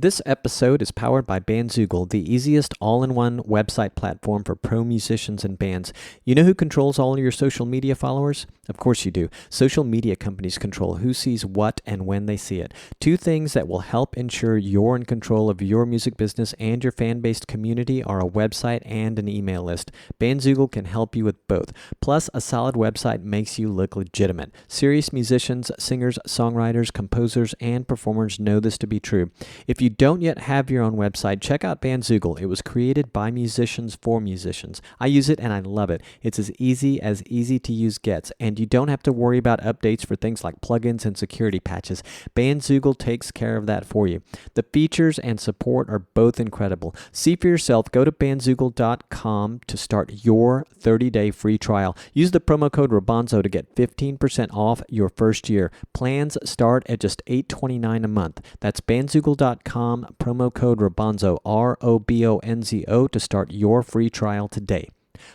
This episode is powered by Bandzoogle, the easiest all-in-one website platform for pro musicians and bands. You know who controls all your social media followers? Of course you do. Social media companies control who sees what and when they see it. Two things that will help ensure you're in control of your music business and your fan-based community are a website and an email list. Bandzoogle can help you with both. Plus, a solid website makes you look legitimate. Serious musicians, singers, songwriters, composers, and performers know this to be true. If you don't yet have your own website, check out Bandzoogle. It was created by musicians for musicians. I use it and I love it. It's as easy to use gets, and you don't have to worry about updates for things like plugins and security patches. Bandzoogle takes care of that for you. The features and support are both incredible. See for yourself. Go to bandzoogle.com to start your 30-day free trial. Use the promo code Robonzo to get 15% off your first year. Plans start at just $8.29 a month. That's bandzoogle.com, promo code Robonzo, ROBONZO, to start your free trial today.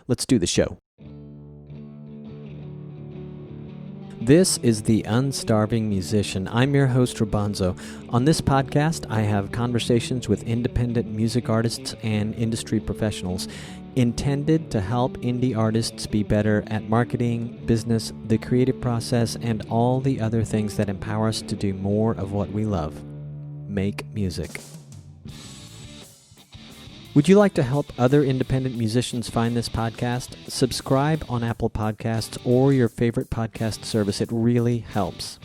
Let's do the show. This is The Unstarving Musician. I'm your host, Robonzo. On this podcast, I have conversations with independent music artists and industry professionals intended to help indie artists be better at marketing, business, the creative process, and all the other things that empower us to do more of what we love: make music. Would you like to help other independent musicians find this podcast? Subscribe on Apple Podcasts or your favorite podcast service. It really helps.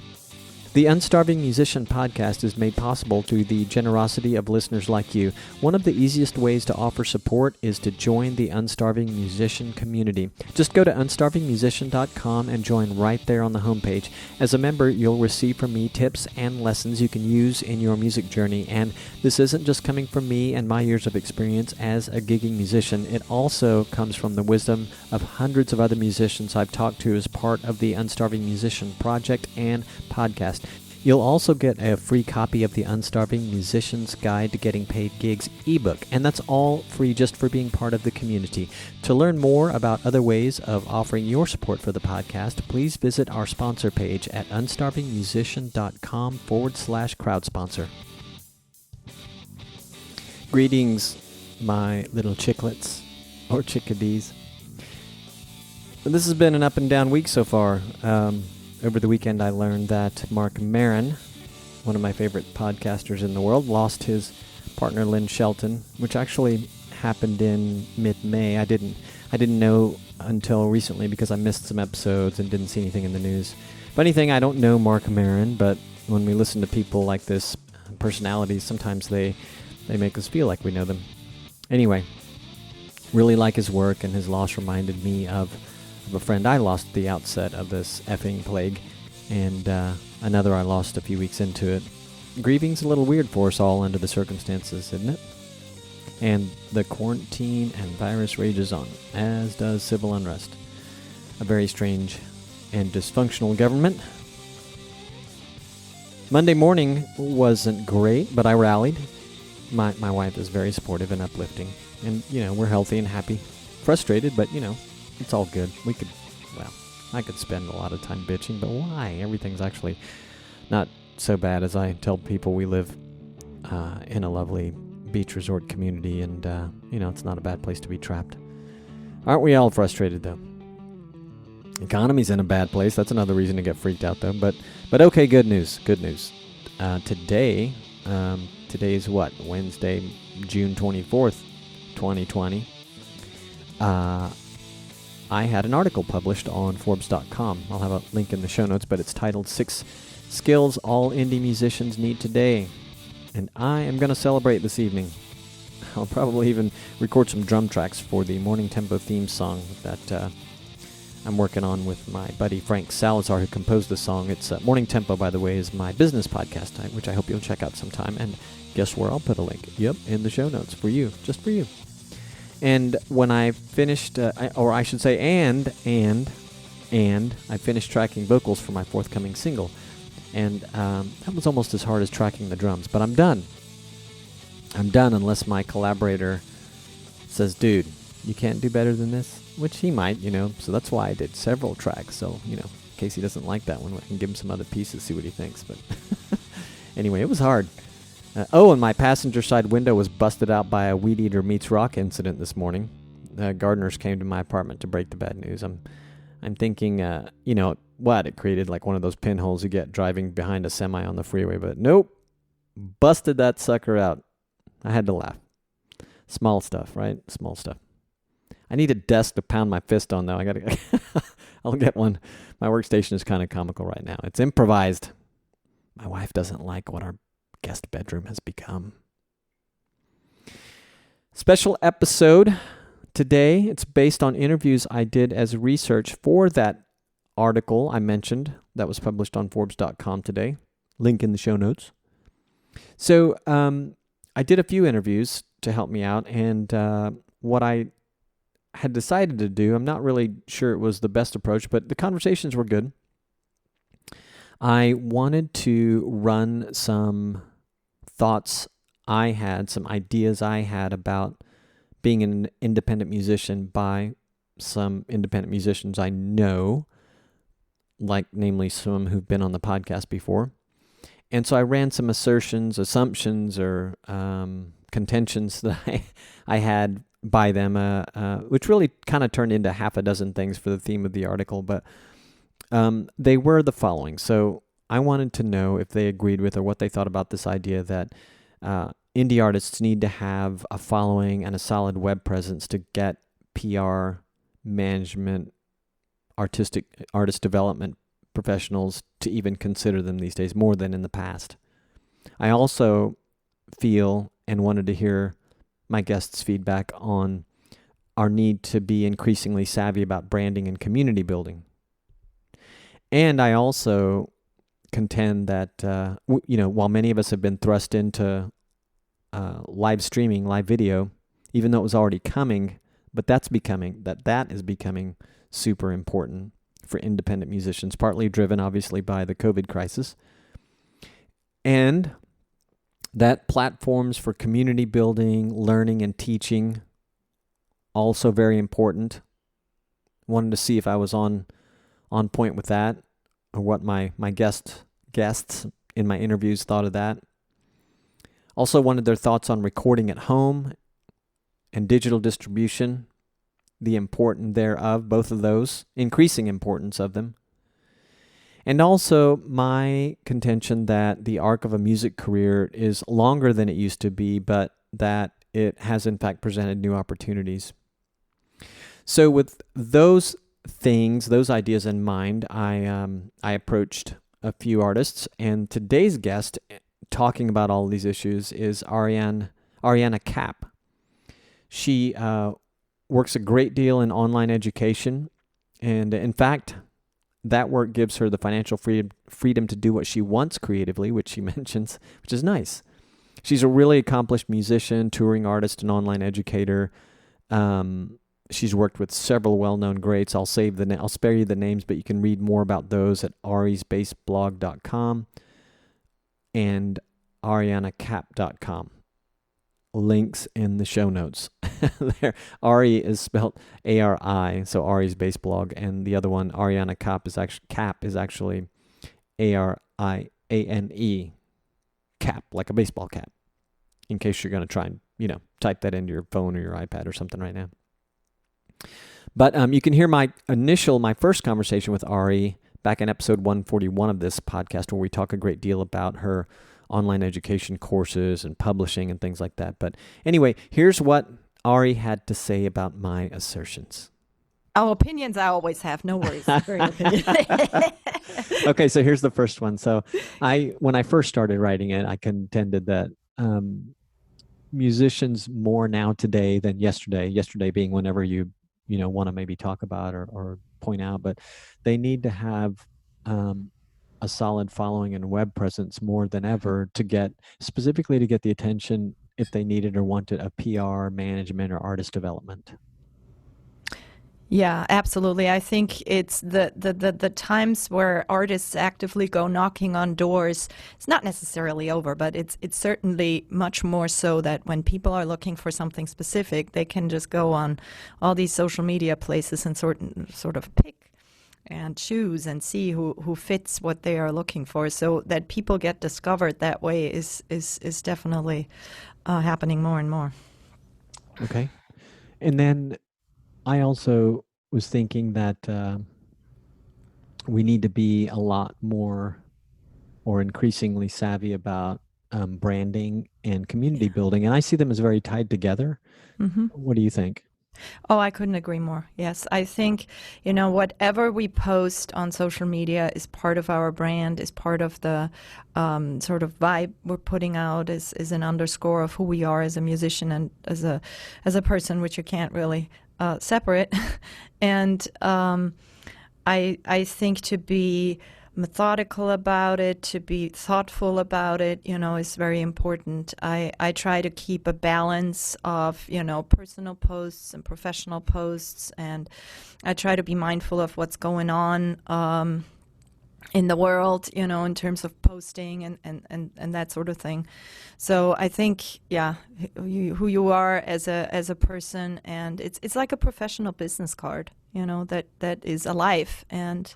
The Unstarving Musician podcast is made possible through the generosity of listeners like you. One of the easiest ways to offer support is to join the Unstarving Musician community. Just go to unstarvingmusician.com and join right there on the homepage. As a member, you'll receive from me tips and lessons you can use in your music journey. And this isn't just coming from me and my years of experience as a gigging musician. It also comes from the wisdom of hundreds of other musicians I've talked to as part of the Unstarving Musician project and podcast. You'll also get a free copy of the Unstarving Musician's Guide to Getting Paid Gigs ebook, and that's all free just for being part of the community. To learn more about other ways of offering your support for the podcast, please visit our sponsor page at unstarvingmusician.com/crowdsponsor. Greetings, my little chicklets, or chickadees. This has been an up and down week so far. Over the weekend, I learned that Mark Maron, one of my favorite podcasters in the world, lost his partner Lynn Shelton, which actually happened in mid-May. I didn't know until recently because I missed some episodes and didn't see anything in the news. Funny thing, I don't know Mark Maron, but when we listen to people like this, personalities, sometimes they make us feel like we know them. Anyway, really like his work, and his loss reminded me of a friend I lost at the outset of this effing plague, and another I lost a few weeks into it. Grieving's a little weird for us all under the circumstances, isn't it? And the quarantine and virus rages on, as does civil unrest. A very strange and dysfunctional government. Monday morning wasn't great, but I rallied. My wife is very supportive and uplifting, and, we're healthy and happy. Frustrated, but, it's all good. I could spend a lot of time bitching, but why? Everything's actually not so bad. As I tell people, we live in a lovely beach resort community, and, it's not a bad place to be trapped. Aren't we all frustrated, though? Economy's in a bad place. That's another reason to get freaked out, though. But okay, good news. Today is what? Wednesday, June 24th, 2020. I had an article published on Forbes.com. I'll have a link in the show notes, but it's titled 6 Skills All Indie Musicians Need Today. And I am going to celebrate this evening. I'll probably even record some drum tracks for the Morning Tempo theme song that I'm working on with my buddy Frank Salazar, who composed the song. It's Morning Tempo, by the way, is my business podcast, which I hope you'll check out sometime. And guess where? I'll put a link. Yep, in the show notes for you, just for you. And when I finished, I finished tracking vocals for my forthcoming single. And that was almost as hard as tracking the drums. But I'm done. Unless my collaborator says, dude, you can't do better than this. Which he might, So that's why I did several tracks. So, in case he doesn't like that one, I can give him some other pieces, see what he thinks. But anyway, it was hard. And my passenger side window was busted out by a weed eater meets rock incident this morning. Gardeners came to my apartment to break the bad news. I'm thinking, it created like one of those pinholes you get driving behind a semi on the freeway, but nope, busted that sucker out. I had to laugh. Small stuff, right? Small stuff. I need a desk to pound my fist on, though. I'll get one. My workstation is kind of comical right now. It's improvised. My wife doesn't like what our guest bedroom has become. Special episode today. It's based on interviews I did as research for that article I mentioned that was published on Forbes.com today. Link in the show notes. So I did a few interviews to help me out, and what I had decided to do, I'm not really sure it was the best approach, but the conversations were good. I wanted to run some thoughts I had, some ideas I had about being an independent musician by some independent musicians I know, like namely some who've been on the podcast before. And so I ran some assumptions, or contentions that I had by them, which really kind of turned into half a dozen things for the theme of the article. But they were the following. So I wanted to know if they agreed with or what they thought about this idea that indie artists need to have a following and a solid web presence to get PR, management, artist development professionals to even consider them these days more than in the past. I also feel and wanted to hear my guests' feedback on our need to be increasingly savvy about branding and community building. And I also contend that, while many of us have been thrust into live streaming, live video, even though it was already coming, but that is becoming super important for independent musicians, partly driven obviously by the COVID crisis. And that platforms for community building, learning, and teaching, also very important. Wanted to see if I was on point with that, or what my guests in my interviews thought of that. Also wanted their thoughts on recording at home and digital distribution, the importance thereof, both of those, increasing importance of them. And also my contention that the arc of a music career is longer than it used to be, but that it has in fact presented new opportunities. So with those things, those ideas in mind, I approached a few artists, and today's guest talking about all of these issues is Ariane Cap. She works a great deal in online education, and in fact, that work gives her the financial freedom to do what she wants creatively, which she mentions, which is nice. She's a really accomplished musician, touring artist, and online educator. She's worked with several well-known greats. I'll spare you the names, but you can read more about those at arisbassblog.com and arianecap.com. Links in the show notes. There, Ari is spelled A-R-I, so Ari's bass blog, and the other one, Ariane Cap, is actually A-R-I-A-N-E, cap, like a baseball cap, in case you're going to try and, type that into your phone or your iPad or something right now. But you can hear my first conversation with Ari back in episode 141 of this podcast, where we talk a great deal about her online education courses and publishing and things like that. But anyway, here's what Ari had to say about my assertions. Oh, opinions I always have. No worries. Very opinion. Okay, so here's the first one. So when I first started writing it, I contended that musicians more now today than yesterday being whenever you want to maybe talk about or point out, but they need to have a solid following and web presence more than ever to get the attention, if they needed or wanted, a PR, management, or artist development. Yeah, absolutely. I think it's the times where artists actively go knocking on doors. It's not necessarily over, but it's certainly much more so that when people are looking for something specific, they can just go on all these social media places and sort of pick and choose and see who fits what they are looking for, so that people get discovered that way is definitely happening more and more. Okay. And then I also was thinking that we need to be a lot more or increasingly savvy about branding and community building. And I see them as very tied together. Hmm. What do you think? Oh, I couldn't agree more. Yes, I think, whatever we post on social media is part of our brand, is part of the sort of vibe we're putting out, is an underscore of who we are as a musician and as a person, which you can't really separate. And I think to be methodical about it, to be thoughtful about it, is very important. I try to keep a balance of, personal posts and professional posts, and I try to be mindful of what's going on in the world, in terms of posting and that sort of thing. So I think, yeah, who you are as a person, and it's like a professional business card, that is alive and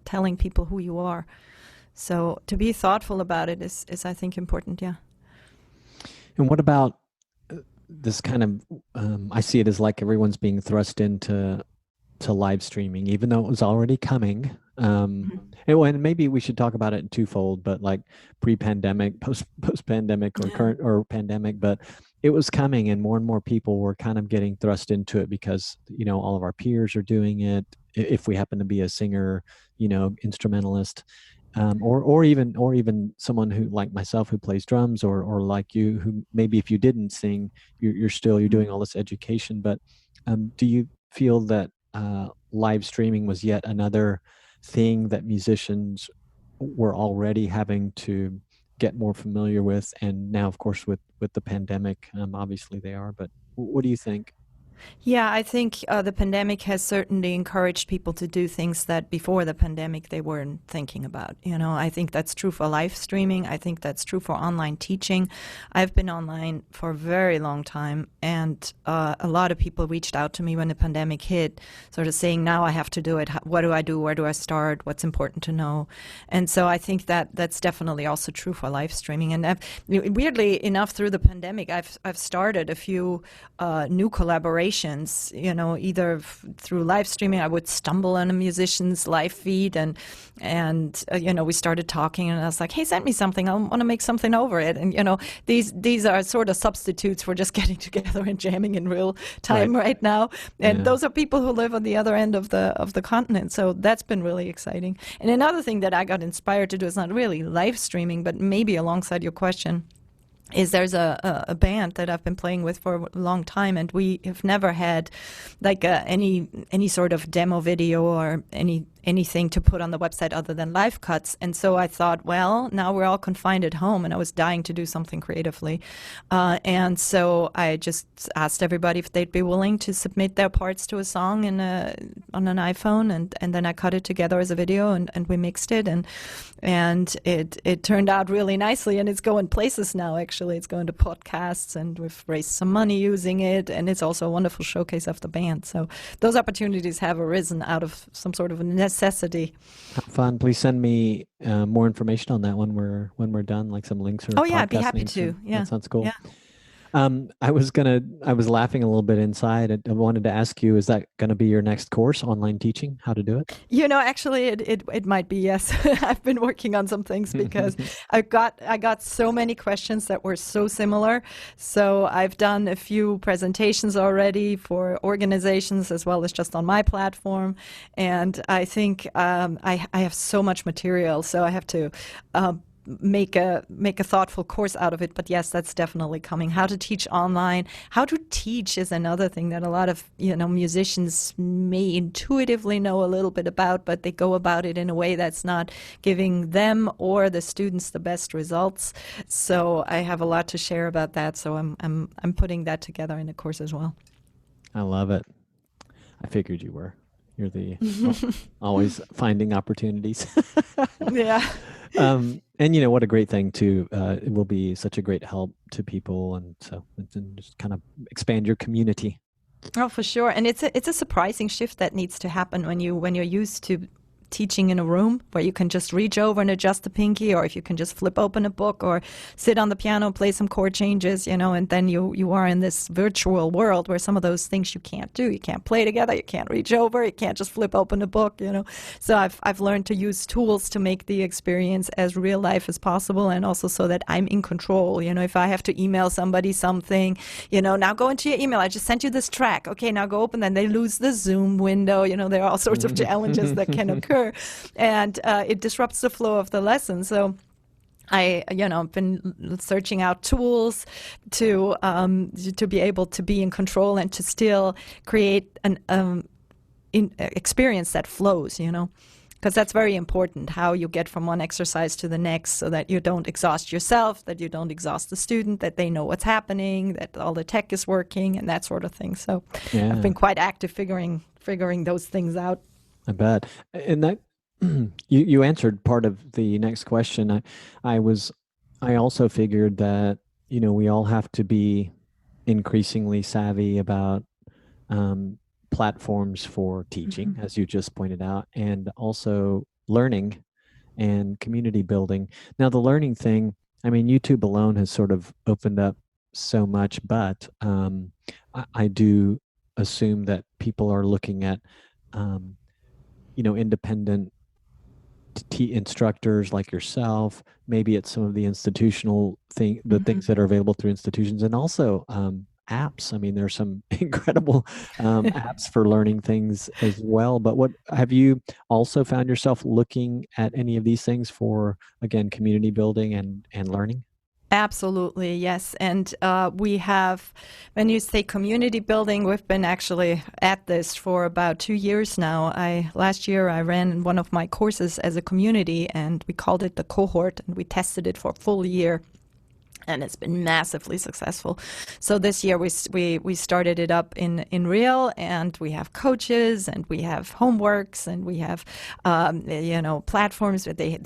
telling people who you are. So to be thoughtful about it is I think important. Yeah. And what about this kind of? I see it as like everyone's being thrust into live streaming, even though it was already coming. And maybe we should talk about it in twofold, but like pre-pandemic, post-pandemic, or current or pandemic, but it was coming, and more people were kind of getting thrust into it because all of our peers are doing it. If we happen to be a singer, instrumentalist, or even someone who like myself who plays drums, or like you who maybe if you didn't sing, you're doing all this education. But do you feel that live streaming was yet another thing that musicians were already having to get more familiar with, and now of course with the pandemic, obviously they are, but what do you think? Yeah, I think the pandemic has certainly encouraged people to do things that before the pandemic they weren't thinking about. I think that's true for live streaming. I think that's true for online teaching. I've been online for a very long time, and a lot of people reached out to me when the pandemic hit, sort of saying, now I have to do it. What do I do? Where do I start? What's important to know? And so I think that that's definitely also true for live streaming. And weirdly enough, through the pandemic, I've started a few new collaborations, either through live streaming. I would stumble on a musician's live feed, and we started talking, and I was like, hey, send me something. I want to make something over it. And these are sort of substitutes for just getting together and jamming in real time right now. And those are people who live on the other end of the continent. So that's been really exciting. And another thing that I got inspired to do is not really live streaming, but maybe alongside your question, is there's a band that I've been playing with for a long time, and we have never had like any sort of demo video or anything to put on the website other than live cuts. And so I thought, well, now we're all confined at home, and I was dying to do something creatively. And so I just asked everybody if they'd be willing to submit their parts to a song on an iPhone, and then I cut it together as a video, and we mixed it, and it turned out really nicely, and it's going places now. Actually, it's going to podcasts, and we've raised some money using it, and it's also a wonderful showcase of the band. So those opportunities have arisen out of some sort of a necessity. How fun. Please send me more information on that when we're done, like some links or Oh yeah, I'd be podcast happy names. to. Yeah, That sounds cool. yeah. I was laughing a little bit inside. I wanted to ask you, is that going to be your next course, online teaching, how to do it? Actually, it might be, yes. I've been working on some things because I got so many questions that were so similar. So I've done a few presentations already for organizations as well as just on my platform, and I think I have so much material, so I have to make a thoughtful course out of it. But yes, that's definitely coming. How to teach online, how to teach is another thing that a lot of musicians may intuitively know a little bit about, but they go about it in a way that's not giving them or the students the best results. So I have a lot to share about that. So I'm putting that together in a course as well. I love it. I figured you were. You're the always finding opportunities. Yeah. And what a great thing too. It will be such a great help to people, and so just kind of expand your community. Oh, for sure. And it's a surprising shift that needs to happen when you're used to teaching in a room where you can just reach over and adjust the pinky, or if you can just flip open a book or sit on the piano, play some chord changes, and then you are in this virtual world where some of those things you can't do. You can't play together, you can't reach over, you can't just flip open a book. So I've learned to use tools to make the experience as real life as possible, and also so that I'm in control. If I have to email somebody something, now go into your email. I just sent you this track. Okay, now go open. Then they lose the Zoom window. There are all sorts of challenges that can occur. And it disrupts the flow of the lesson. So I've been searching out tools to be able to be in control and to still create an experience that flows. Because that's very important, how you get from one exercise to the next, so that you don't exhaust yourself, that you don't exhaust the student, that they know what's happening, that all the tech is working, and that sort of thing. So I've been quite active figuring those things out. I bet. And that you answered part of the next question. I also figured that, we all have to be increasingly savvy about platforms for teaching, Mm-hmm. as you just pointed out, and also learning and community building. Now, the learning thing, I mean, YouTube alone has sort of opened up so much, but I do assume that people are looking at independent instructors like yourself. Maybe it's some of the institutional the Mm-hmm. things that are available through institutions, and also apps. I mean, there's some incredible apps for learning things as well. But what have you also found yourself looking at any of these things for, again, community building and learning? Absolutely, yes. And we have, when you say community building, we've been actually at this for about 2 years now. Last year I ran one of my courses as a community, and we called it the cohort, and we tested it for a full year. And it's been massively successful. So this year we started it up in real, and we have coaches, and we have homeworks, and we have platforms where we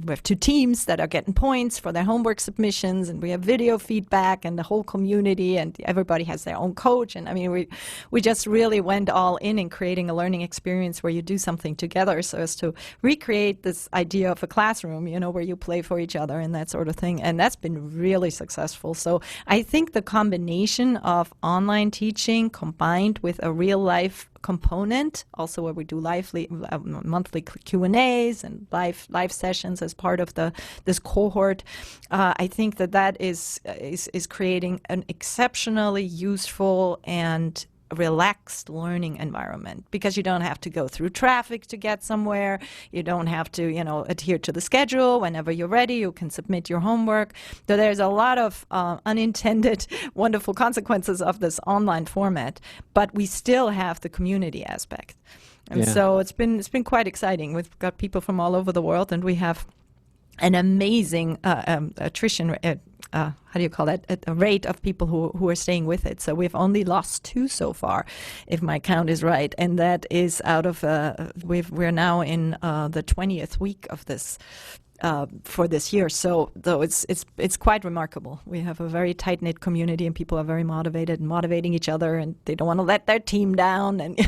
have 2 teams that are getting points for their homework submissions, and we have video feedback, and the whole community, and everybody has their own coach. And I mean, we just really went all in creating a learning experience where you do something together, so as to recreate this idea of a classroom, where you play for each other and that sort of thing. And that's been really successful. So I think the combination of online teaching combined with a real life component, also where we do monthly Q&As and live sessions as part of this cohort, I think that is creating an exceptionally useful and relaxed learning environment, because you don't have to go through traffic to get somewhere. You don't have to, adhere to the schedule. Whenever you're ready, you can submit your homework. So there's a lot of unintended wonderful consequences of this online format, but we still have the community aspect. And so it's been quite exciting. We've got people from all over the world, and we have an amazing attrition how do you call that, a rate of people who are staying with it. So we've only lost 2 so far, if my count is right, and that is out of we're now in the 20th week of this for this year. So though it's quite remarkable. We have a very tight-knit community, and people are very motivated and motivating each other, and they don't want to let their team down. And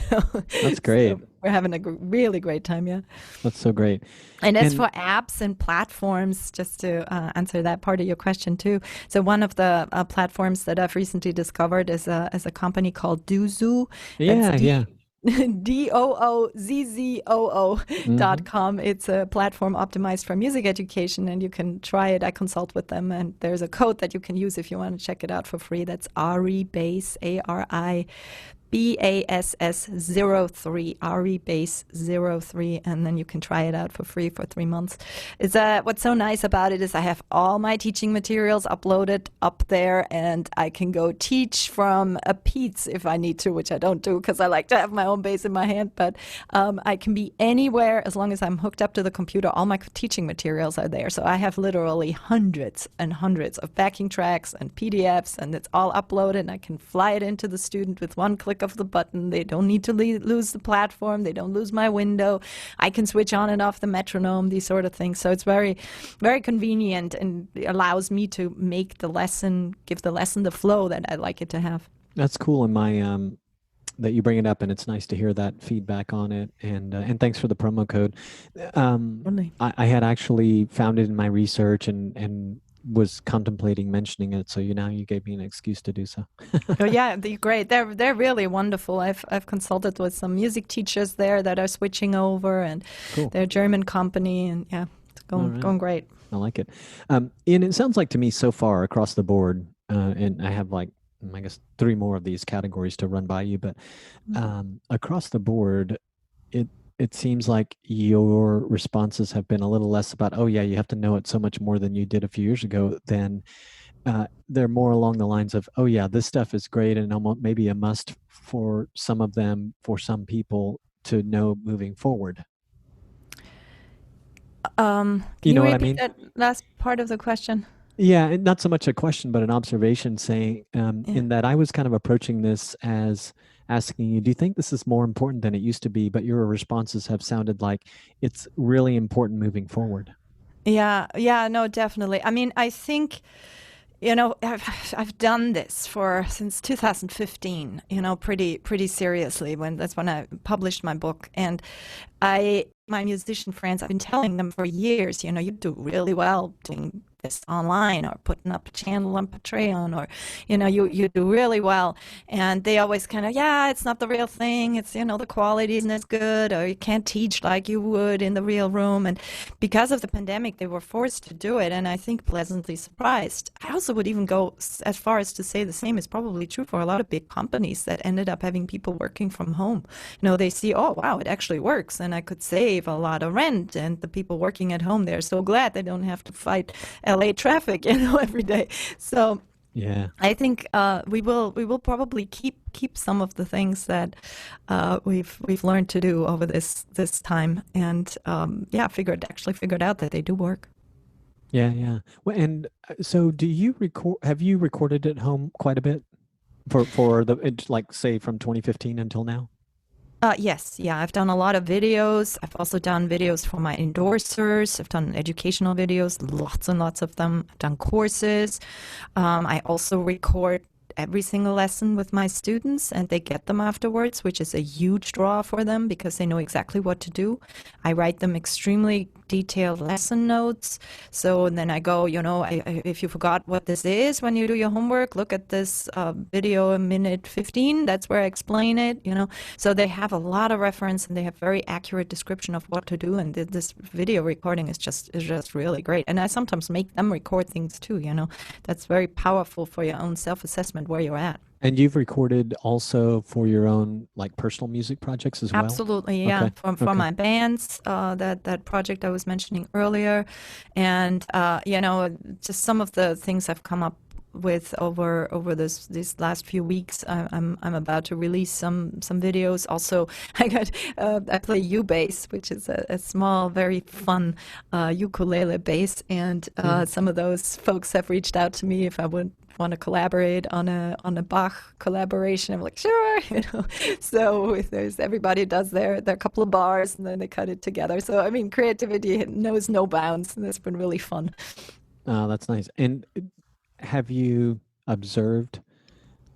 That's great. So we're having a really great time. Yeah. That's so great. And as for apps and platforms, just to answer that part of your question too. So one of the platforms that I've recently discovered is a company called Doozoo. Yeah. DOOZZOO.com. It's a platform optimized for music education, and you can try it. I consult with them, and there's a code that you can use if you want to check it out for free. That's ARIBASE, ARIBASS03, ARIBASE03, and then you can try it out for free for 3 months. What's so nice about it is I have all my teaching materials uploaded up there, and I can go teach from a Pete's if I need to, which I don't do because I like to have my own bass in my hand, but I can be anywhere as long as I'm hooked up to the computer. All my teaching materials are there. So I have literally hundreds and hundreds of backing tracks and PDFs, and it's all uploaded, and I can fly it into the student with one click of the button. They don't need to lose the platform. They don't lose my window. I can switch on and off the metronome, these sort of things. So it's very, very convenient, and it allows me to give the lesson the flow that I like it to have. That's cool. In my that you bring it up, and it's nice to hear that feedback on it. And thanks for the promo code. Really. I had actually found it in my research and was contemplating mentioning it. So you gave me an excuse to do so. Oh yeah, they're great. They're really wonderful. I've consulted with some music teachers there that are switching over, and Cool. they're a German company, and yeah, it's All going right. going great. I like it. And it sounds like to me so far across the board, and I have like, I guess, three more of these categories to run by you, but across the board, it it seems like your responses have been a little less about, oh yeah, you have to know it so much more than you did a few years ago, than they're more along the lines of, oh yeah, this stuff is great and almost maybe a must for some of them, for some people to know moving forward. Can You you know what I repeat mean? that last part of the question? Yeah, and not so much a question, but an observation saying, Yeah. in that I was kind of approaching this as asking you, do you think this is more important than it used to be? But your responses have sounded like it's really important moving forward. Yeah, yeah, no, definitely. I mean, I think, I've done this for since 2015, pretty seriously when that's when I published my book. And my musician friends, I've been telling them for years, you do really well doing this online or putting up a channel on Patreon, or, you do really well. And they always kind of, yeah, it's not the real thing. It's, the quality isn't as good, or you can't teach like you would in the real room. And because of the pandemic, they were forced to do it. And I think pleasantly surprised. I also would even go as far as to say the same is probably true for a lot of big companies that ended up having people working from home. They see, oh, wow, it actually works. And I could save a lot of rent. And the people working at home, they're so glad they don't have to fight LA traffic, every day. So Yeah. I think we will probably keep some of the things that we've learned to do over this time, and figured out that they do work. Yeah, yeah. Well, and so do you record, have you recorded at home quite a bit for like say from 2015 until now? Yes, yeah, I've done a lot of videos. I've also done videos for my endorsers. I've done educational videos, lots and lots of them. I've done courses. I also record every single lesson with my students, and they get them afterwards, which is a huge draw for them because they know exactly what to do. I write them extremely detailed lesson notes. So and then I go, if you forgot what this is when you do your homework, look at this video, a minute 15. That's where I explain it. So they have a lot of reference, and they have very accurate description of what to do. And this video recording is just really great. And I sometimes make them record things too. That's very powerful for your own self-assessment where you're at. And you've recorded also for your own like personal music projects as well? Absolutely, yeah. Okay. For Okay. my bands, that project I was mentioning earlier, and just some of the things I've come up with over these last few weeks. I'm about to release some videos. Also, I play U-bass, which is a small, very fun ukulele bass, and Yeah. some of those folks have reached out to me if I would want to collaborate on a Bach collaboration. I'm like, sure, So if there's everybody does their couple of bars and then they cut it together. So I mean, creativity knows no bounds, and it's been really fun. Oh, that's nice. And have you observed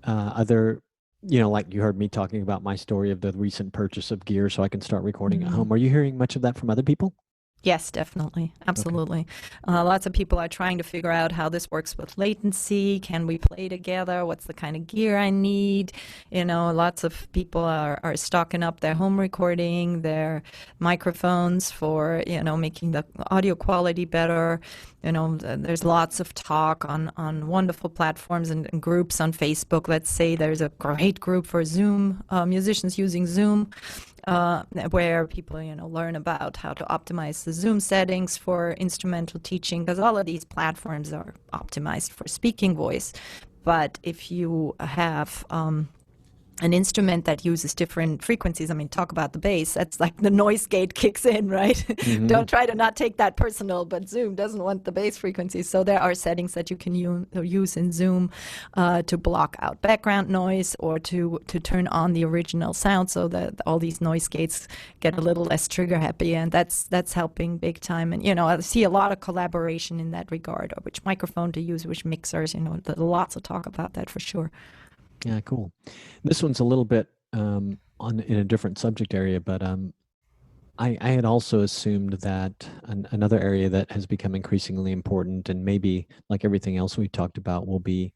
other, like you heard me talking about my story of the recent purchase of gear so I can start recording at Mm. home. Are you hearing much of that from other people? Yes, definitely. Okay. Absolutely. Lots of people are trying to figure out how this works with latency. Can we play together? What's the kind of gear I need? Lots of people are stocking up their home recording, their microphones for, making the audio quality better. There's lots of talk on wonderful platforms and groups on Facebook. Let's say there's a great group for Zoom, musicians using Zoom, where people, learn about how to optimize the Zoom settings for instrumental teaching, because all of these platforms are optimized for speaking voice. But if you have an instrument that uses different frequencies. I mean, talk about the bass. That's like the noise gate kicks in, right? Hmm. Don't try to not take that personal, but Zoom doesn't want the bass frequencies. So there are settings that you can use in Zoom to block out background noise, or to turn on the original sound so that all these noise gates get a little less trigger happy. And that's helping big time. And, I see a lot of collaboration in that regard, or which microphone to use, which mixers, lots of talk about that for sure. Yeah, cool. This one's a little bit on in a different subject area, but I had also assumed that another area that has become increasingly important, and maybe like everything else we talked about, will be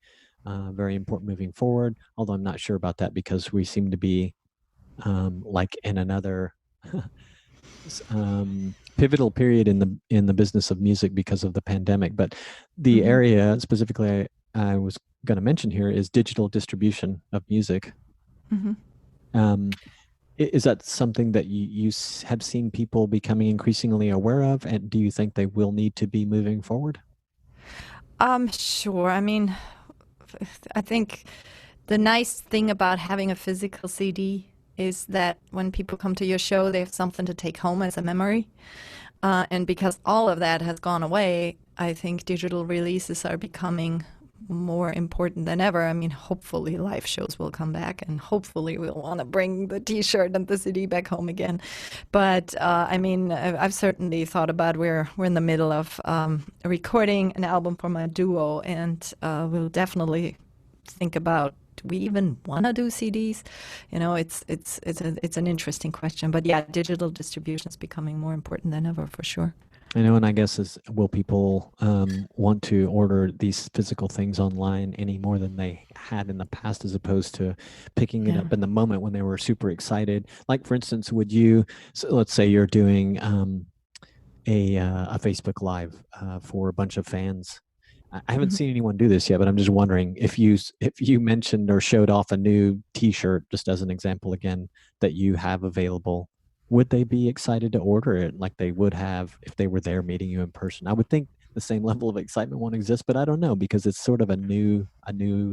very important moving forward. Although I'm not sure about that because we seem to be like in another pivotal period in the business of music because of the pandemic. But the Hmm. area specifically I was going to mention here is digital distribution of music. Hmm. Um, is that something that you have seen people becoming increasingly aware of, and do you think they will need to be moving forward? Sure. I mean, I think the nice thing about having a physical CD is that when people come to your show, they have something to take home as a memory. And because all of that has gone away, I think digital releases are becoming more important than ever. I mean, hopefully live shows will come back, and hopefully we'll want to bring the T-shirt and the CD back home again. But I mean, I've certainly thought about we're in the middle of recording an album for my duo, and we'll definitely think about, do we even want to do CDs? You know, it's an interesting question. But yeah, digital distribution is becoming more important than ever for sure. I know, and I guess is will people want to order these physical things online any more than they had in the past, as opposed to picking it Yeah. up in the moment when they were super excited? Like, for instance, would you, so let's say you're doing a Facebook Live for a bunch of fans. I haven't Mhm. seen anyone do this yet, but I'm just wondering if you mentioned or showed off a new T-shirt, just as an example again, that you have available, would they be excited to order it like they would have if they were there meeting you in person? I would think the same level of excitement won't exist, but I don't know because it's sort of a new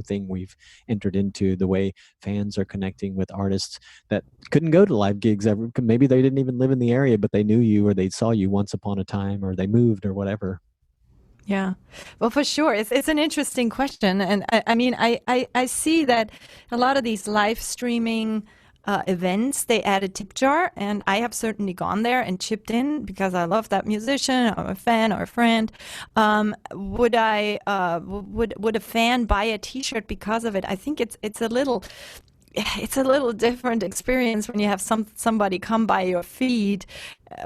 thing we've entered into, the way fans are connecting with artists that couldn't go to live gigs ever. Maybe they didn't even live in the area, but they knew you or they saw you once upon a time or they moved or whatever. Yeah, well, for sure, it's an interesting question, and I mean, I see that a lot of these live streaming events, they add a tip jar, and I have certainly gone there and chipped in because I love that musician, I'm a fan or a friend. Would a fan buy a T-shirt because of it? I think it's a little different experience when you have somebody come by your feed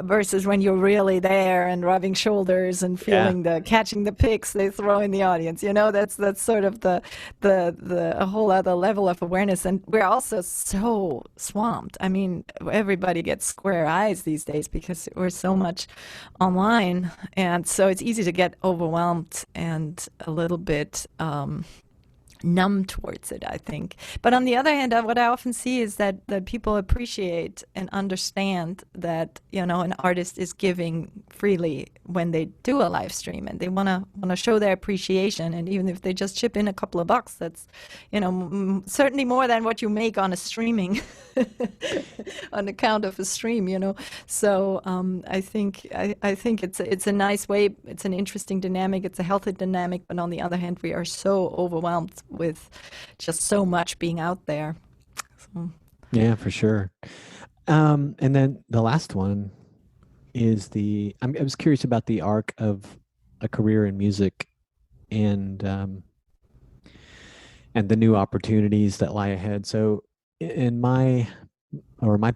versus when you're really there and rubbing shoulders and Yeah. feeling the catching the pics they throw in the audience. You know, that's sort of the a whole other level of awareness. And we're also so swamped. I mean, everybody gets square eyes these days because we're so much online, and so it's easy to get overwhelmed and a little bit numb towards it, I think. But on the other hand, what I often see is that people appreciate and understand that, you know, an artist is giving freely when they do a live stream, and they want to show their appreciation. And even if they just chip in a couple of bucks, that's, you know, certainly more than what you make on a streaming on account of a stream, you know. So I think it's a nice way. It's an interesting dynamic. It's a healthy dynamic. But on the other hand, we are so overwhelmed with just so much being out there. So, Yeah, for sure. And then the last one is I was curious about the arc of a career in music and the new opportunities that lie ahead. So in my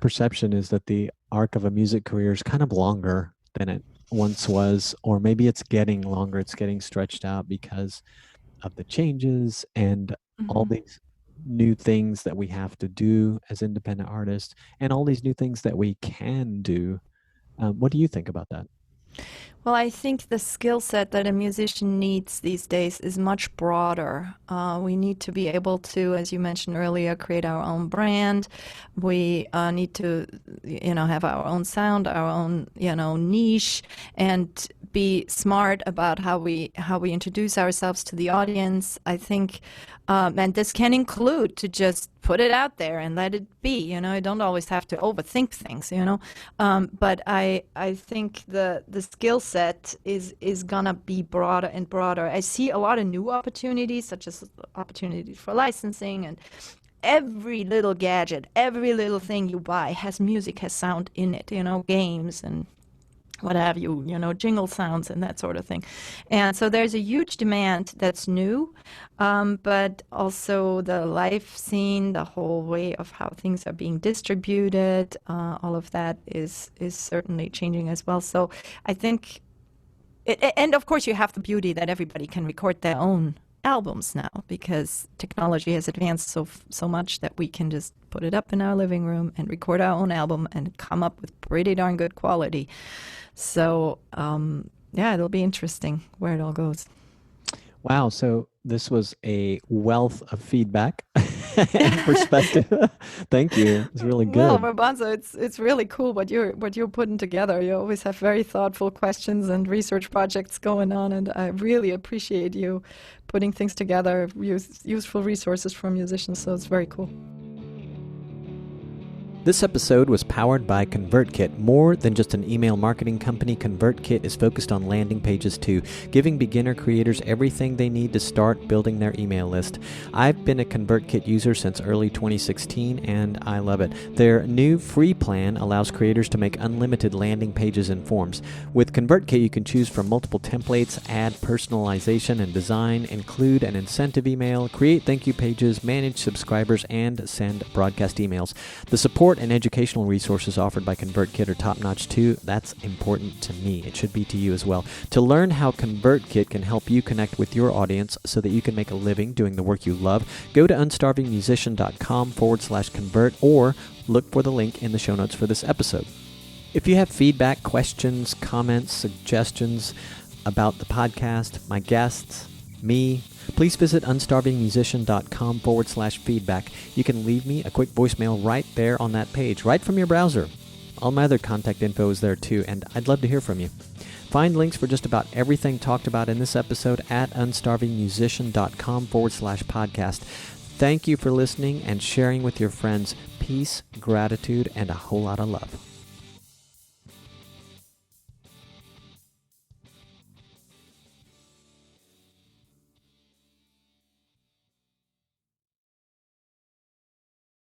perception is that the arc of a music career is kind of longer than it once was, or maybe it's getting longer, it's getting stretched out because of the changes and all mhm. these new things that we have to do as independent artists and all these new things that we can do. What do you think about that? Well, I think the skill set that a musician needs these days is much broader. We need to be able to, as you mentioned earlier, create our own brand. We need to, you know, have our own sound, our own, you know, niche, and be smart about how we introduce ourselves to the audience. I think, and this can include to just put it out there and let it be. You know, I don't always have to overthink things. You know, but I think the skill set is gonna be broader and broader. I see a lot of new opportunities, such as opportunities for licensing, and every little gadget, every little thing you buy has music, has sound in it. You know, games and what have you, jingle sounds and that sort of thing. And so there's a huge demand that's new, but also the live scene, the whole way of how things are being distributed, all of that is certainly changing as well. So I think, and of course you have the beauty that everybody can record their own albums now, because technology has advanced so much that we can just put it up in our living room and record our own album and come up with pretty darn good quality. So it'll be interesting where it all goes. Wow. So this was a wealth of feedback and perspective. Thank you. It's really good. Well, Mabanza, it's really cool what you're putting together. You always have very thoughtful questions and research projects going on, and I really appreciate you putting things together, useful resources for musicians. So it's very cool. This episode was powered by ConvertKit. More than just an email marketing company, ConvertKit is focused on landing pages too, giving beginner creators everything they need to start building their email list. I've been a ConvertKit user since early 2016, and I love it. Their new free plan allows creators to make unlimited landing pages and forms. With ConvertKit, you can choose from multiple templates, add personalization and design, include an incentive email, create thank you pages, manage subscribers, and send broadcast emails. The support and educational resources offered by ConvertKit are top-notch too. That's important to me. It should be to you as well. To learn how ConvertKit can help you connect with your audience so that you can make a living doing the work you love, go to unstarvingmusician.com/convert or look for the link in the show notes for this episode. If you have feedback, questions, comments, suggestions about the podcast, my guests, me, please visit unstarvingmusician.com/feedback. You can leave me a quick voicemail right there on that page, right from your browser. All my other contact info is there too, and I'd love to hear from you. Find links for just about everything talked about in this episode at unstarvingmusician.com/podcast. Thank you for listening and sharing with your friends. Peace, gratitude, and a whole lot of love.